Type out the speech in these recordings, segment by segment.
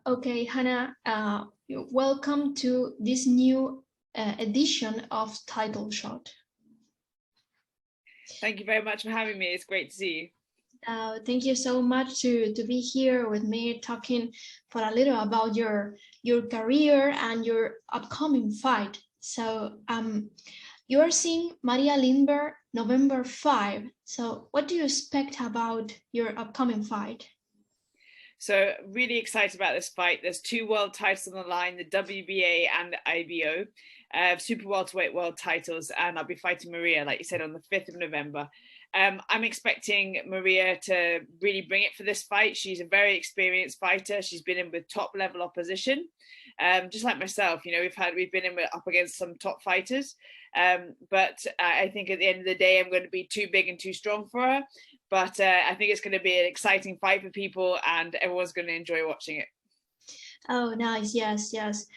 Okay, Hannah, welcome to this new edition of Title Shot. Thank you very much for having me. It's great to see you. Thank you so much to be here with me talking for a little about your career and your upcoming fight. So you are seeing Maria Lindberg November 5. So what do you expect about your upcoming fight? So really excited about this fight. There's two world titles on the line, the WBA and the IBO, super welterweight world titles, and I'll be fighting Maria, like you said, on the 5th of November. I'm expecting Maria to really bring it for this fight. She's a very experienced fighter. She's been in with top level opposition, just like myself. You know, we've been in up against some top fighters, but I think at the end of the day, I'm going to be too big and too strong for her. But I think it's going to be an exciting fight for people, and everyone's going to enjoy watching it. Oh, nice. Yes, yes.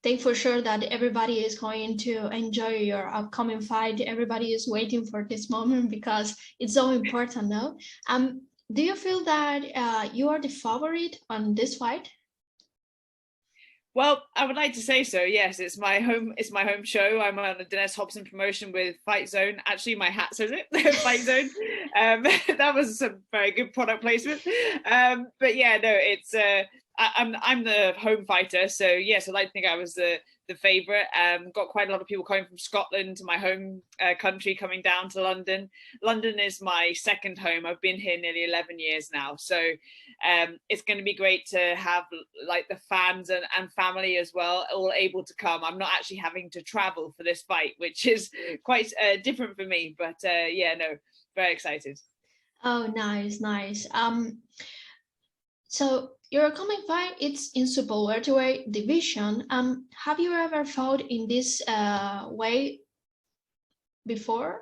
Think for sure that everybody is going to enjoy your upcoming fight. Everybody is waiting for this moment because it's so important, no? Do you feel that you are the favorite on this fight? Well, I would like to say so. Yes, it's my home. It's my home show. I'm on a Dennis Hobson promotion with Fight Zone. Actually, my hat says it, Fight Zone. That was some very good product placement. But yeah, no, it's. I'm the home fighter, so yes, I like to think I was the favourite. Got quite a lot of people coming from Scotland to my home country, coming down to London. London is my second home. I've been here nearly 11 years now, so it's going to be great to have like the fans and family as well, all able to come. I'm not actually having to travel for this fight, which is quite different for me. But yeah, no, very excited. Oh, nice, nice. So your upcoming fight, it's in super welterweight division. Have you ever fought in this way before?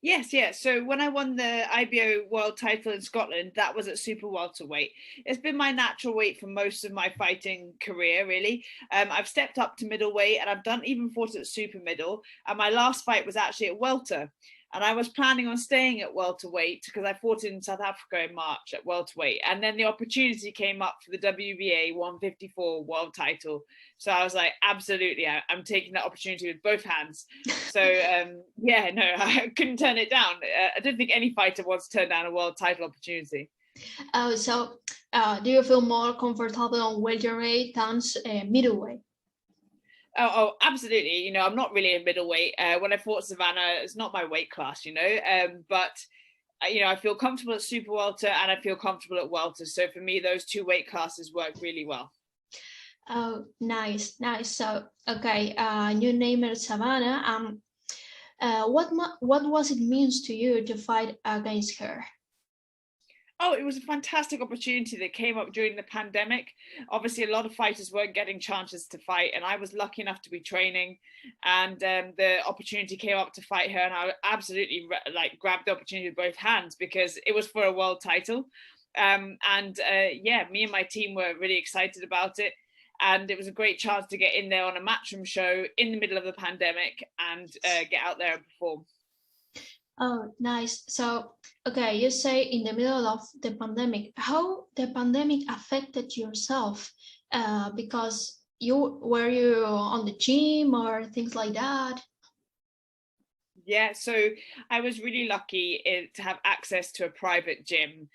Yes, yes. So when I won the IBO world title in Scotland, that was at super welterweight. It's been my natural weight for most of my fighting career, really. I've stepped up to middleweight and I've done even fought at super middle. And my last fight was actually at welter. And I was planning on staying at welterweight because I fought in South Africa in March at welterweight. And then the opportunity came up for the WBA 154 world title. So I was like, absolutely, I'm taking that opportunity with both hands. So yeah, no, I couldn't turn it down. I don't think any fighter wants to turn down a world title opportunity. Do you feel more comfortable on welterweight than middleweight? Oh, absolutely. You know, I'm not really a middleweight. When I fought Savannah, it's not my weight class, you know. But you know, I feel comfortable at super welter and I feel comfortable at welter. So for me, those two weight classes work really well. Oh, nice, nice. So, okay, you named it Savannah. What was it means to you to fight against her? Oh, it was a fantastic opportunity that came up during the pandemic. Obviously, a lot of fighters weren't getting chances to fight, and I was lucky enough to be training. And the opportunity came up to fight her, and I absolutely like grabbed the opportunity with both hands because it was for a world title. Yeah, me and my team were really excited about it. And it was a great chance to get in there on a matchroom show in the middle of the pandemic and get out there and perform. Oh, nice. So, okay, you say in the middle of the pandemic, how the pandemic affected yourself? Because you on the gym or things like that? Yeah, so I was really lucky to have access to a private gym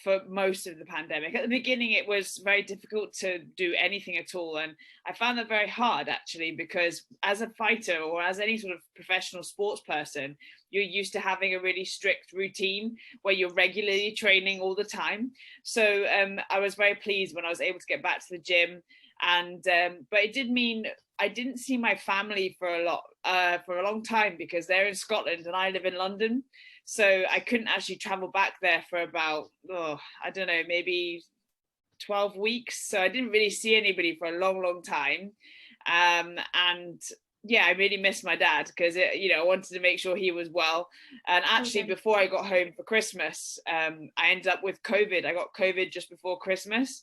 for most of the pandemic. At the beginning, it was very difficult to do anything at all. And I found that very hard, actually, because as a fighter or as any sort of professional sports person, you're used to having a really strict routine where you're regularly training all the time. So I was very pleased when I was able to get back to the gym. And but it did mean I didn't see my family for a long time because they're in Scotland and I live in London. So I couldn't actually travel back there for about, I don't know, maybe 12 weeks. So I didn't really see anybody for a long, long time. And yeah, I really missed my dad because, you know, I wanted to make sure he was well. And actually, Okay. before I got home for Christmas, I ended up with COVID. I got COVID just before Christmas.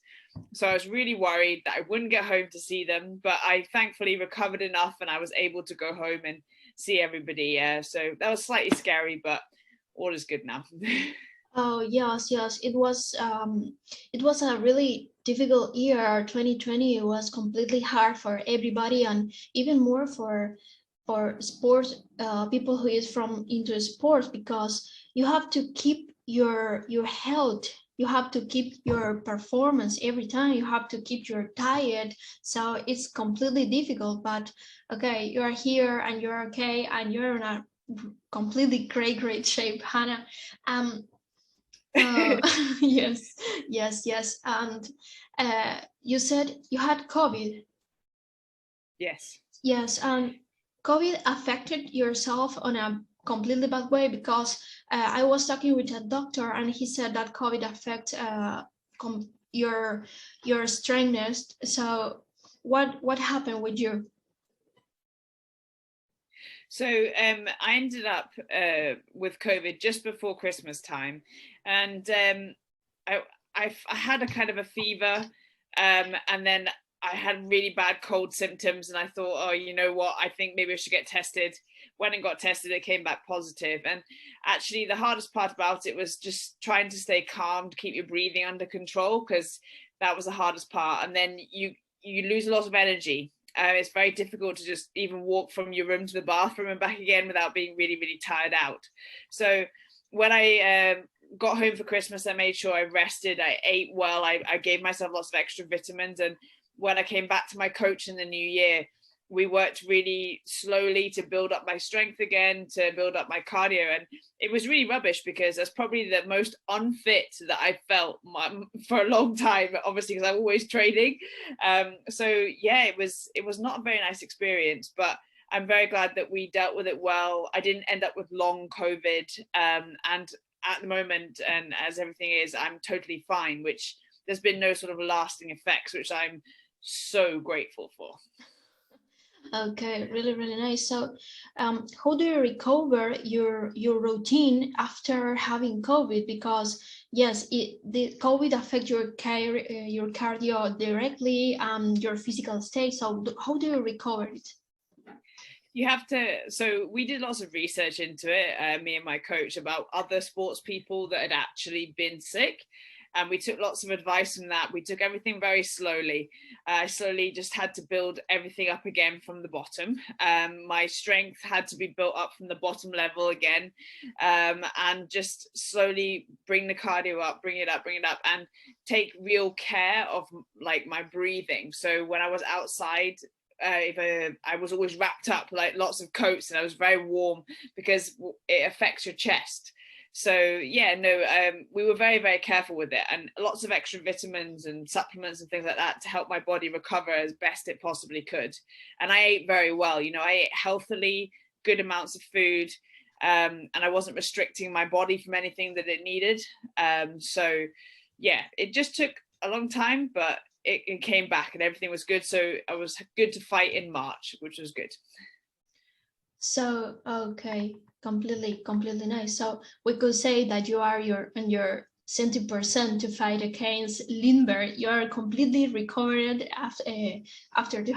So I was really worried that I wouldn't get home to see them. But I thankfully recovered enough and I was able to go home and see everybody. So that was slightly scary, but all is good now. Oh yes, yes. It was a really difficult year. 2020 was completely hard for everybody, and even more for sports people who is from into sports, because you have to keep your health. You have to keep your performance every time. You have to keep your diet. So it's completely difficult. But okay, you are here and you're okay, and you're in a completely great shape, Hannah. Um, uh, yes, yes. And you said you had COVID. Yes. Yes, and COVID affected yourself on a completely bad way, because I was talking with a doctor and he said that COVID affects your strength. So what happened with you? So I ended up with COVID just before Christmas time, and I, I had a kind of a fever, and then I had really bad cold symptoms, and I thought, oh, you know what? I think maybe I should get tested. Went and got tested. It came back positive, and actually, the hardest part about it was just trying to stay calm, to keep your breathing under control, because that was the hardest part. And then you lose a lot of energy. It's very difficult to just even walk from your room to the bathroom and back again without being really tired out. So when I got home for Christmas, I made sure I rested, I ate well, I gave myself lots of extra vitamins. And when I came back to my coach in the new year, we worked really slowly to build up my strength again, to build up my cardio. And it was really rubbish, because that's probably the most unfit that I felt for a long time, obviously, because I'm always training. So yeah, it was not a very nice experience, but I'm very glad that we dealt with it well. I didn't end up with long COVID, and at the moment, and as everything is, I'm totally fine, which there's been no sort of lasting effects, which I'm so grateful for. Okay, really nice. So, how do you recover your routine after having COVID? Because yes, the COVID affect your cardio directly, your physical state. So, how do you recover it? You have to, so we did lots of research into it, me and my coach, about other sports people that had actually been sick, and we took lots of advice from that. We took everything very slowly. I slowly just had to build everything up again from the bottom. My strength had to be built up from the bottom level again, and just slowly bring the cardio up, bring it up, and take real care of like my breathing. So when I was outside, I was always wrapped up like lots of coats, and I was very warm, because it affects your chest. So yeah, no, we were very careful with it, and lots of extra vitamins and supplements and things like that to help my body recover as best it possibly could. And I ate very well, I ate healthily, good amounts of food, and I wasn't restricting my body from anything that it needed. So yeah, it just took a long time, but it came back and everything was good. So I was good to fight in March, which was good. So, okay, completely nice. So we could say that you are your 70% to fight against Lindberg. You are completely recovered after after you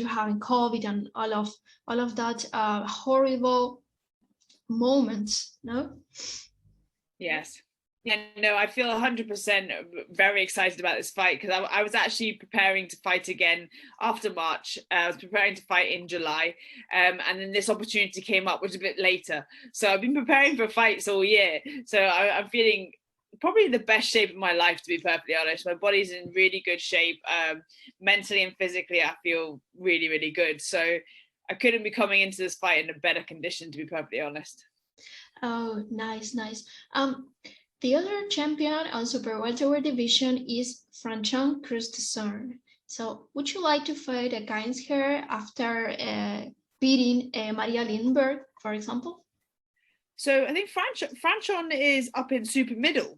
having COVID and all of that horrible moments. No. Yes. Yeah, no, I feel 100% very excited about this fight, because I was actually preparing to fight again after March. I was preparing to fight in July, and then this opportunity came up, which was a bit later. So I've been preparing for fights all year. So I'm feeling probably the best shape of my life, to be perfectly honest. My body's in really good shape. Mentally and physically, I feel really good. So I couldn't be coming into this fight in a better condition, to be perfectly honest. Oh, nice. The other champion on super welterweight division is Franchon Christensen. So, would you like to fight against her after beating Maria Lindberg, for example? So I think Franchon is up in super middle.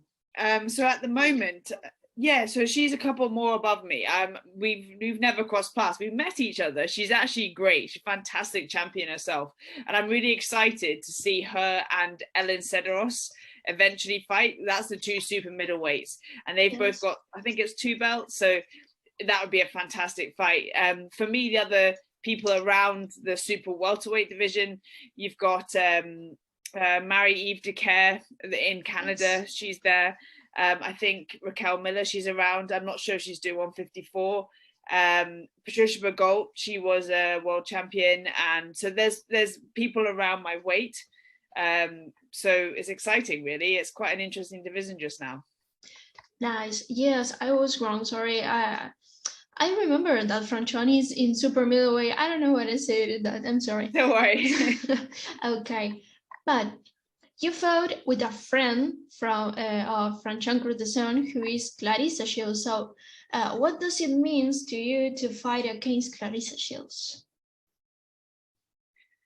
So at the moment, yeah, so she's a couple more above me. We've never crossed paths. We've met each other. She's actually great. She's a fantastic champion herself, and I'm really excited to see her and Ellen Cederos eventually fight. That's the two super middleweights, and they've both got, I think it's 2 belts. So that would be a fantastic fight. For me, the other people around the super welterweight division, you've got Marie-Eve Decaire in Canada, she's there. I think Raquel Miller, she's around. I'm not sure if she's doing 154. Patricia Bergolt, she was a world champion, and so there's people around my weight. So it's exciting, really. It's quite an interesting division just now. Nice. Yes, I was wrong. Sorry. I remember that Franchoni is in super middleweight. I don't know what I said that. I'm sorry. Don't worry. Okay, but you fought with a friend from Franchon Cruz who is Claressa Shields. So what does it mean to you to fight against Claressa Shields?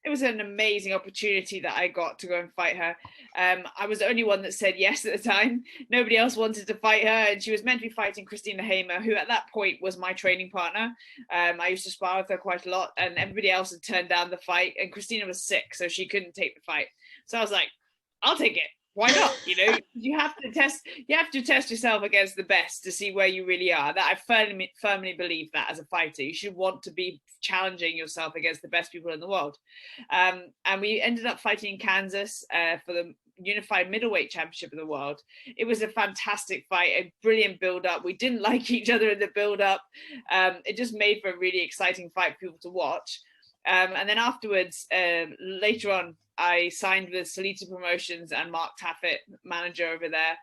It was an amazing opportunity that I got to go and fight her. I was the only one that said yes at the time. Nobody else wanted to fight her, and she was meant to be fighting Christina Hamer, who at that point was my training partner. I used to spar with her quite a lot, and everybody else had turned down the fight, and Christina was sick, so she couldn't take the fight. So I was like, I'll take it. Why not? You know, you have to test yourself against the best to see where you really are. That I firmly believe that as a fighter, you should want to be challenging yourself against the best people in the world. And we ended up fighting in Kansas for the unified middleweight championship of the world. It was a fantastic fight, a brilliant build up. We didn't like each other in the build up. It just made for a really exciting fight for people to watch. And then afterwards, later on, I signed with Solita Promotions and Mark Taffet, manager over there.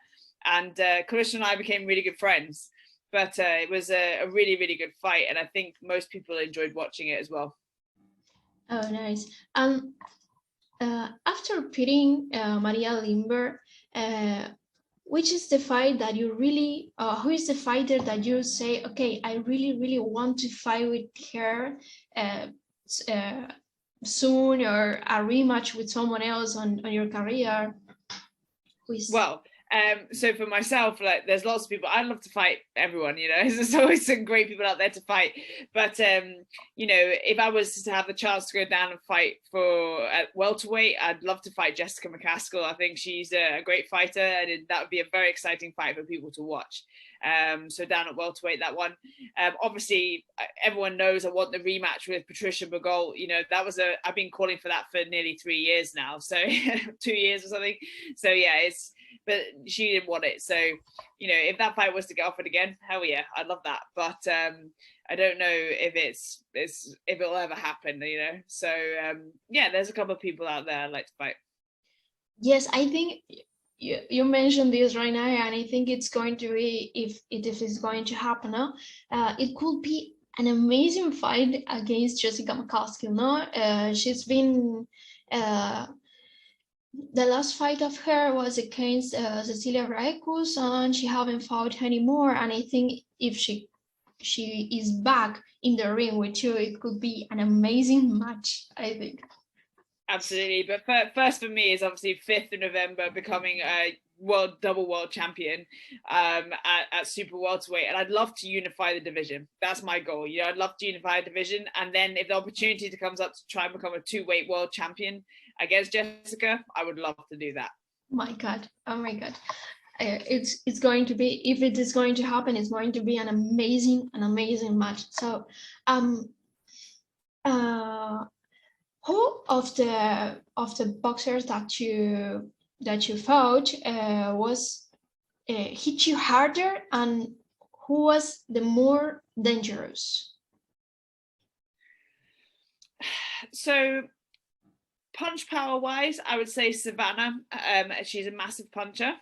And Claressa and I became really good friends. But it was a really, really good fight. And I think most people enjoyed watching it as well. Oh, nice. After beating Maria Lindberg, which is the fight that you really, who is the fighter that you say, okay, I really, really want to fight with her soon, or a rematch with someone else on your career? Well, so for myself, like, there's lots of people. I'd love to fight everyone, you know. There's always some great people out there to fight. But you know, if I was to have the chance to go down and fight for welterweight, I'd love to fight Jessica McCaskill. I think she's a great fighter, and that would be a very exciting fight for people to watch. So down at welterweight, that one. Obviously, everyone knows I want the rematch with Patricia Bergolt. You know, that was I've been calling for that for nearly 3 years now, so 2 years or something. So yeah, but she didn't want it. So, you know, if that fight was to get offered again, hell yeah, I'd love that. But I don't know if if it'll ever happen, you know. So yeah, there's a couple of people out there I'd like to fight. Yes, I think you mentioned this right now, and I think it's going to be, if it's going to happen, it could be an amazing fight against Jessica McCaskill. No, she's been the last fight of her was against Cecilia Braekus, and she haven't fought anymore. And I think if she is back in the ring with you, it could be an amazing match, I think. Absolutely, but first for me is obviously 5th of November becoming a double world champion at super welterweight, and I'd love to unify the division. That's my goal. You know, I'd love to unify a division, and then if the opportunity comes up to try and become a 2-weight world champion against Jessica, I would love to do that. My God, oh my God. It's going to be, if it is going to happen, it's going to be an amazing match. So who of the boxers that you fought was hit you harder, and who was the more dangerous? So punch power wise, I would say Savannah. She's a massive puncher,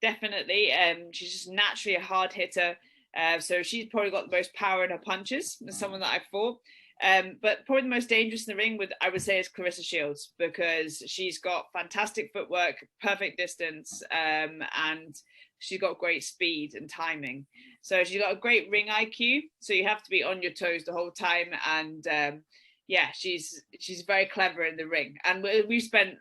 definitely. She's just naturally a hard hitter. So she's probably got the most power in her punches, someone that I fought. But probably the most dangerous in the ring, I would say, is Claressa Shields, because she's got fantastic footwork, perfect distance, and she's got great speed and timing. So she's got a great ring IQ. So you have to be on your toes the whole time. And yeah, she's very clever in the ring. And we've spent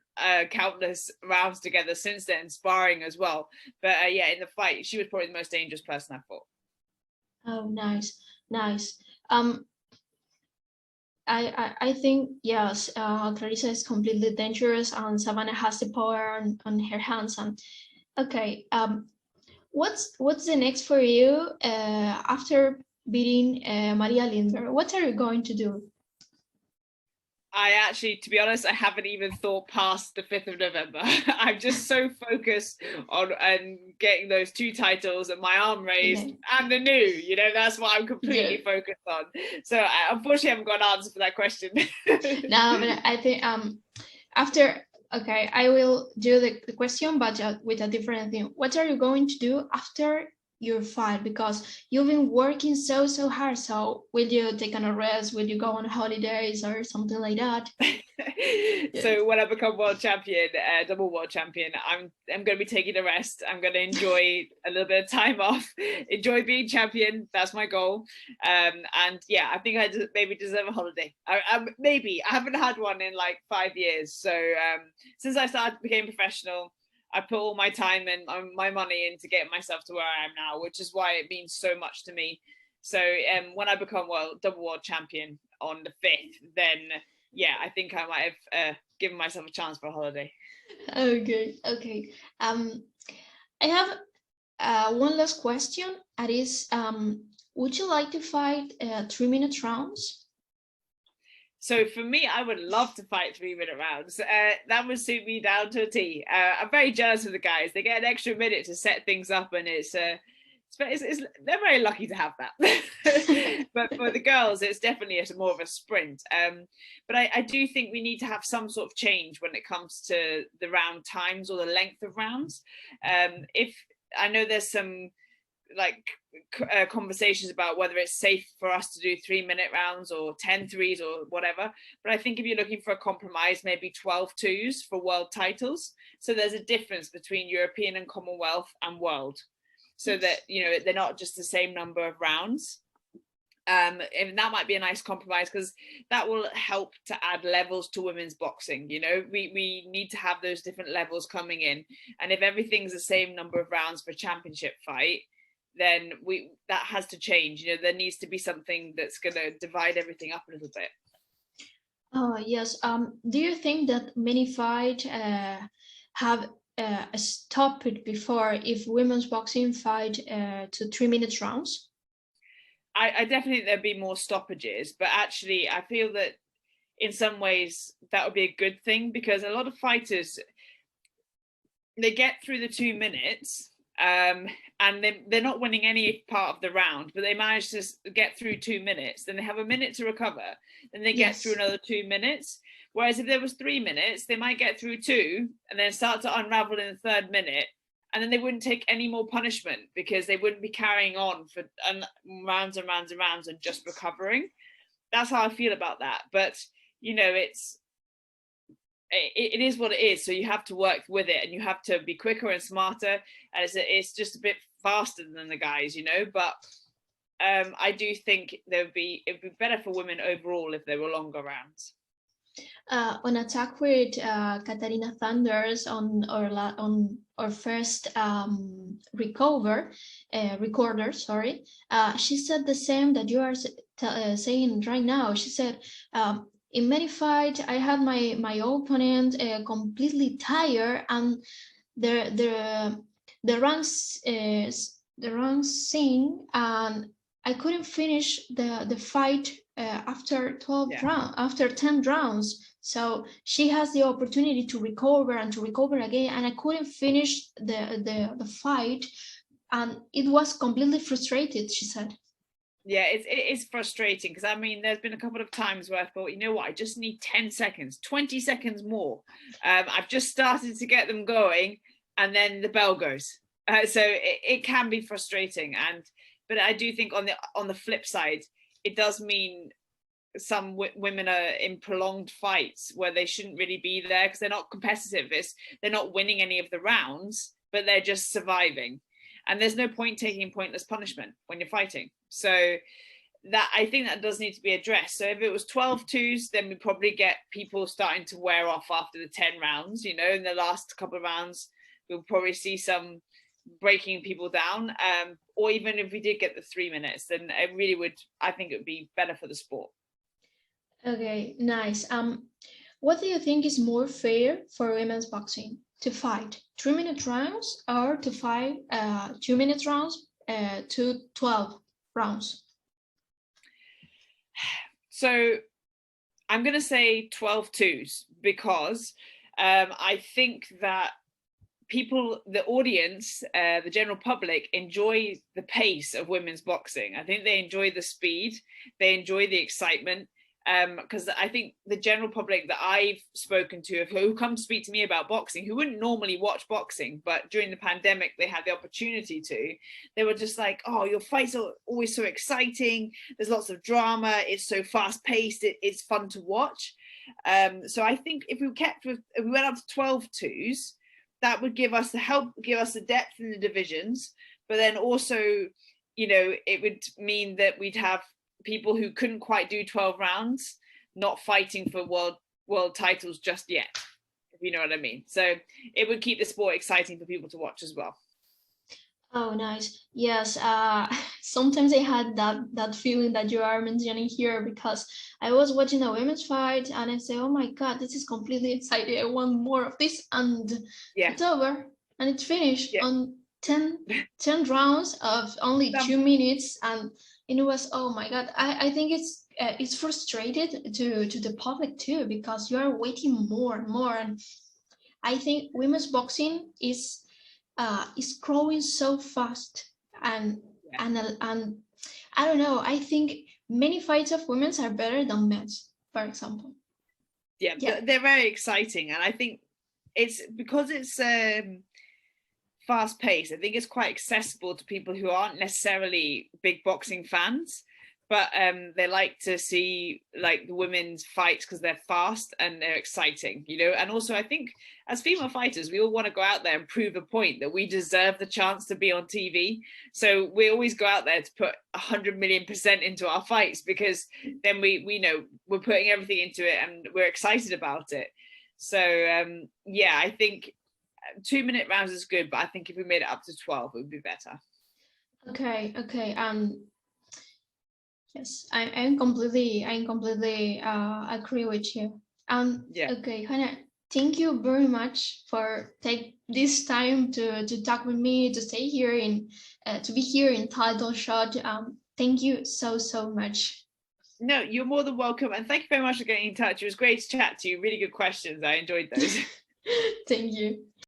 countless rounds together since then, sparring as well. But yeah, in the fight, she was probably the most dangerous person I fought. Oh, nice. I think, yes, Claressa is completely dangerous, and Savannah has the power on her hands. And okay, what's the next for you after beating Maria Lindberg? What are you going to do? I actually, to be honest, I haven't even thought past the 5th of November. I'm just so focused on and getting those 2 titles and my arm raised and the new, that's what I'm completely focused on. So I unfortunately haven't got an answer for that question. No, but I think after, okay, I will do the question, but with a different thing. What are you going to do after your fight? Because you've been working so hard. So will you take a rest? Will you go on holidays or something like that? So when I become world champion, double world champion, I'm going to be taking a rest. I'm going to enjoy a little bit of time off, enjoy being champion. That's my goal. And yeah, I think I maybe deserve a holiday. I haven't had one in like 5 years. So since I became professional, I put all my time and my money into getting myself to where I am now, which is why it means so much to me. So when I become double world champion on the 5th, then yeah, I think I might have given myself a chance for a holiday. Okay. I have one last question. That is, would you like to fight 3-minute rounds? So for me, I would love to fight 3-minute rounds. That would suit me down to a T. I'm very jealous of the guys. They get an extra minute to set things up, and they're very lucky to have that. But for the girls, it's definitely more of a sprint. But I do think we need to have some sort of change when it comes to the round times or the length of rounds. If I know there's some conversations about whether it's safe for us to do 3-minute rounds or 10 threes or whatever, but I think if you're looking for a compromise, maybe 12 twos for world titles. So there's a difference between European and Commonwealth and world, so that they're not just the same number of rounds. And that might be a nice compromise, because that will help to add levels to women's boxing. We need to have those different levels coming in, and if everything's the same number of rounds for a championship fight, then that has to change. There needs to be something that's going to divide everything up a little bit. Oh yes. Do you think that many fights have stopped it before if women's boxing fight to 3-minute rounds? I definitely think there'd be more stoppages, but actually I feel that in some ways that would be a good thing, because a lot of fighters, they get through the 2 minutes and they're not winning any part of the round, but they manage to get through 2 minutes, then they have a minute to recover, then they get through another 2 minutes. Whereas if there was 3 minutes, they might get through 2 and then start to unravel in the 3rd minute, and then they wouldn't take any more punishment, because they wouldn't be carrying on for rounds and rounds and rounds and just recovering. That's how I feel about that. But it is what it is. So you have to work with it, and you have to be quicker and smarter. And it's just a bit faster than the guys, But I do think it'd be better for women overall if there were longer rounds. On attack with Katarina Thunders on our first recorder, sorry, she said the same that you are saying right now. She said, in many fights, I had my opponent completely tired, and the runs sing, and I couldn't finish the fight after 10 rounds. So she has the opportunity to recover and to recover again, and I couldn't finish the fight, and it was completely frustrated, she said. Yeah, it is frustrating, because there's been a couple of times where I thought, I just need 10 seconds, 20 seconds more. I've just started to get them going, and then the bell goes. So it can be frustrating, but I do think on the flip side, it does mean some women are in prolonged fights where they shouldn't really be there, because they're not competitive. They're not winning any of the rounds, but they're just surviving. And there's no point taking pointless punishment when you're fighting. So that, I think that does need to be addressed. So if it was 12 twos, then we probably get people starting to wear off after the 10 rounds. In the last couple of rounds, we'll probably see some breaking people down. Or even if we did get the 3 minutes, then I think it would be better for the sport. Okay, nice. What do you think is more fair for women's boxing? To fight 3-minute rounds, or to fight 2-minute rounds to 12 rounds? So I'm going to say 12-2s because I think that people, the audience, the general public enjoy the pace of women's boxing. I think they enjoy the speed, they enjoy the excitement. Because I think the general public that I've spoken to, who come speak to me about boxing, who wouldn't normally watch boxing, but during the pandemic they had the opportunity to, they were just like, oh, your fights are always so exciting, there's lots of drama, it's so fast paced, it's fun to watch. So I think if we went up to 12-2s, that would give us the depth in the divisions, but then also, you know, it would mean that we'd have people who couldn't quite do 12 rounds not fighting for world titles just yet, if you know what I mean. So it would keep the sport exciting for people to watch as well. Oh, nice. Yes. Sometimes I had that feeling that you are mentioning here, because I was watching a women's fight and I say, oh my God, this is completely exciting. I want more of this. And it's over and it's finished on 10 rounds of only 2 minutes. And it was, oh my God, I think it's frustrated to the public too, because you are waiting more and more. And I think women's boxing is growing so fast, and I don't know, I think many fights of women's are better than men's, for example. They're very exciting, and I think it's because it's fast paced. I think it's quite accessible to people who aren't necessarily big boxing fans, but they like to see like the women's fights because they're fast and they're exciting, you know. And also I think as female fighters, we all want to go out there and prove a point that we deserve the chance to be on TV. So we always go out there to put 100,000,000% into our fights, because then we know we're putting everything into it and we're excited about it. So yeah, I think 2-minute rounds is good, but I think if we made it up to 12, it would be better. Okay. Yes, I completely agree with you. Okay, Hannah, thank you very much for take this time to talk with me, to stay here to be here in Title Shot. Thank you so much. No, you're more than welcome, and thank you very much for getting in touch. It was great to chat to you. Really good questions. I enjoyed those. Thank you.